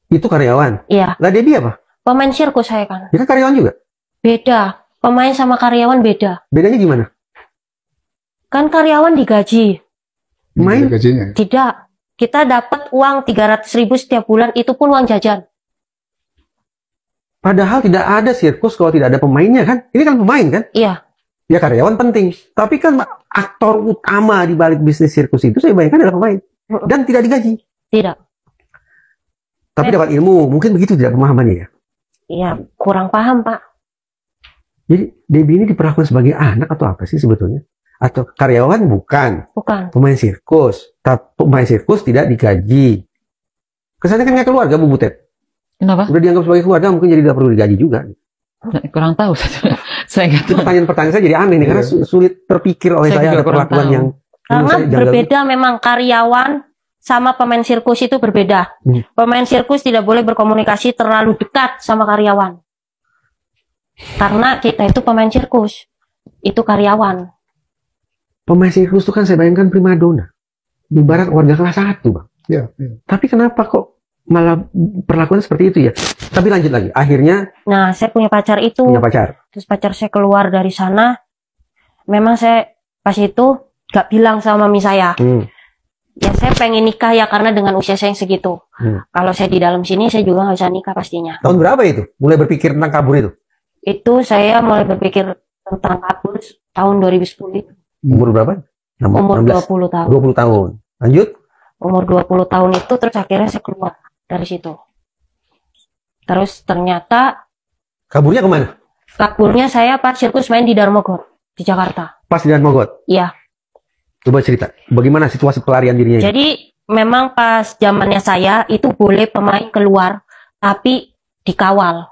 Itu karyawan? Iya. Lah Debbie apa? Pemain sirkus saya kan. Dia kan karyawan juga? Beda. Pemain sama karyawan beda. Bedanya gimana? Kan karyawan digaji. Main? Gajinya. Tidak. Kita dapat uang 300.000 setiap bulan, itu pun uang jajan. Padahal tidak ada sirkus kalau tidak ada pemainnya kan? Ini kan pemain kan? Iya. Ya karyawan penting. Tapi kan aktor utama di balik bisnis sirkus itu saya bayangkan adalah pemain. Dan tidak digaji. Tidak. Tapi dapat ilmu. Mungkin begitu tidak pemahamannya ya? Iya, kurang paham Pak. Jadi Debbie ini diperlakukan sebagai anak atau apa sih sebetulnya? Atau karyawan bukan? Bukan. Pemain sirkus. Tapi pemain sirkus tidak digaji. Kesannya kan nggak keluarga Bu Butet. Kenapa? Udah dianggap sebagai keluarga mungkin jadi tidak perlu digaji juga. Kurang tahu. Saya nggak Itu tahu. pertanyaan-pertanyaan saya jadi aneh nih. Karena sulit terpikir oleh Saya saya juga ada kurang perlakuan tahu. yang Karena menurut saya janggal. berbeda memang karyawan sama pemain sirkus itu berbeda. Pemain sirkus tidak boleh berkomunikasi terlalu dekat sama karyawan. Karena kita itu pemain sirkus. Itu karyawan. Pemain sirkus itu kan saya bayangkan primadona. Ibarat warga kelas 1, Bang. Ya, ya. Tapi kenapa kok malah perlakuan seperti itu ya? Tapi lanjut lagi. Akhirnya Nah, saya punya pacar itu. punya pacar. Terus pacar saya keluar dari sana. Memang saya pas itu gak bilang sama mami saya. Ya saya pengen nikah ya karena dengan usia saya yang segitu. Kalau saya di dalam sini saya juga nggak bisa nikah pastinya. Tahun berapa itu? Mulai berpikir tentang kabur itu? Itu saya mulai berpikir tentang kabur tahun 2010. Umur berapa? Umur 16. 20 tahun. 20 tahun. Lanjut. Umur 20 tahun itu terus akhirnya saya keluar dari situ. Terus ternyata Kaburnya kemana? kaburnya saya pas sirkus main di Darmogor di Jakarta. Pas di Mogot. Iya. Coba cerita. Bagaimana situasi pelarian dirinya? Jadi memang pas zamannya saya itu boleh pemain keluar tapi dikawal.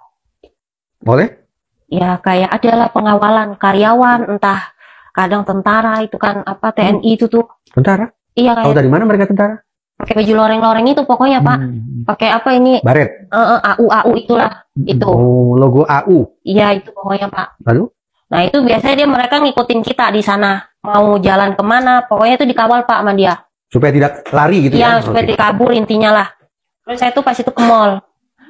Boleh? Ya kayak adalah pengawalan karyawan, entah kadang tentara itu kan apa TNI itu tuh. Tentara? Iya Tahu kayak dari mana mereka tentara? pakai baju loreng-loreng itu pokoknya Pak. Pakai apa ini? Baret. AU itulah itu. Oh, logo AU. Iya itu pokoknya Pak. Lalu? Nah itu biasanya dia mereka ngikutin kita di sana. Mau jalan kemana, pokoknya itu dikawal Pak sama dia. Supaya tidak lari gitu Iya ya? supaya Oke. dikabur intinya lah. Terus saya tuh pas itu ke mall.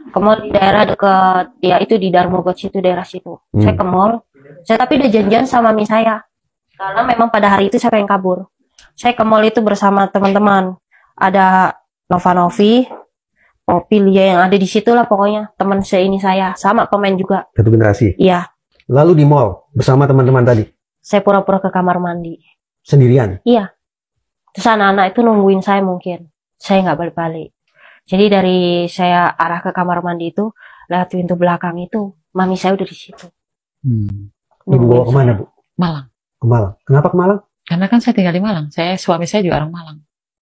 Ke mall di daerah deket, ya itu di Darmogod situ, daerah situ. Saya ke mall. Saya tapi udah janjian sama mami saya. Karena memang pada hari itu saya pengen kabur. Saya ke mall itu bersama teman-teman. Ada Nova Novi, Opil ya yang ada di situ lah pokoknya. Teman seini saya, sama pemain juga. Satu generasi. Iya, Lalu di mall bersama teman-teman tadi. saya pura-pura ke kamar mandi. Sendirian. Iya. Terus anak-anak itu nungguin saya mungkin. Saya nggak balik-balik. Jadi dari saya arah ke kamar mandi itu, lewat pintu belakang itu, mami saya udah di situ. Ibu bawa kemana Bu? Malang. Ke Malang. Kenapa ke Malang? Karena kan saya tinggal di Malang. Suami saya juga orang Malang.